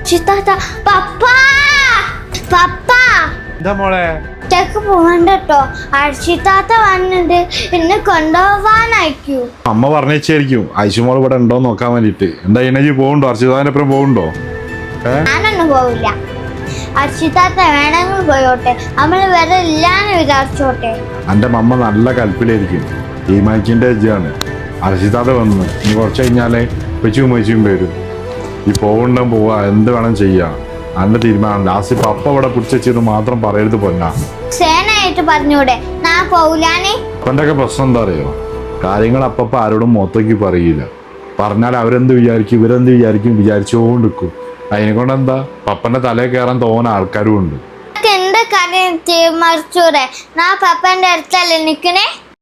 ചിത്താത്ത പപ്പ പപ്പ എന്താ മോളെ ഒറ്റക്ക് പോകണ്ടോ? അർച്ചിത്താത്ത വന്നിട്ട് എന്നെ കൊണ്ടുപോവാനായിരിക്കൂ. അമ്മ പറഞ്ഞായിരിക്കും ഐശുമോൾ ഇവിടെ ഉണ്ടോ നോക്കാൻ വേണ്ടിട്ട്. എന്താ ഇനജി പോകണ്ടോ? അർച്ചിതാനപ്പുറം പോകണ്ടോ? ഞാനൊന്നും പോവില്ല. അർച്ചിത്താത്ത വേണമെങ്കിൽ പോയോട്ടെ, നമ്മള് വേറെ ഇല്ലാന്ന് വിചാരിച്ചോട്ടെ. എന്റെ മമ്മ നല്ല കൽപ്പിലായിരിക്കും. ഈ മൈക്കിന്റെ എജ്ജാണ്. അർച്ചിതാത്ത വന്ന് ഇനി കുറച്ച് കഴിഞ്ഞാലേ വെച്ചും വെച്ചും വരും. ഈ പോകണ്ട പോവാ എന്ത് വേണം ചെയ്യാ അന്റെ തീരുമാനം. ലാസ്റ്റ് പപ്പ ഇവിടെ പിടിച്ചു മാത്രം പറയരുത് പൊന്നാ. സേനായിട്ട് പറഞ്ഞൂടെ ഞാൻ പോവില്ലാനേ. അപ്പൻ്റെ ഒക്കെ പ്രശ്നം എന്താ അറിയോ? കാര്യങ്ങൾ അപ്പപ്പ ആരോടും മൊത്തക്ക് പറയില്ല. പറഞ്ഞാൽ അവരെന്ത് വിചാരിക്കും ഇവരെന്ത് വിചാരിക്കും വിചാരിച്ചുകൊണ്ടിരിക്കും. അതിനെ കൊണ്ട് എന്താ പപ്പന്റെ തലയിൽ കയറാൻ തോന്നുന്ന ആൾക്കാരും ഉണ്ട്. എന്റെ കാര്യം തീരുമാനിച്ചൂടെ? ഞാൻ പപ്പന്റെ അടുത്തല്ലേ നിക്കണേ.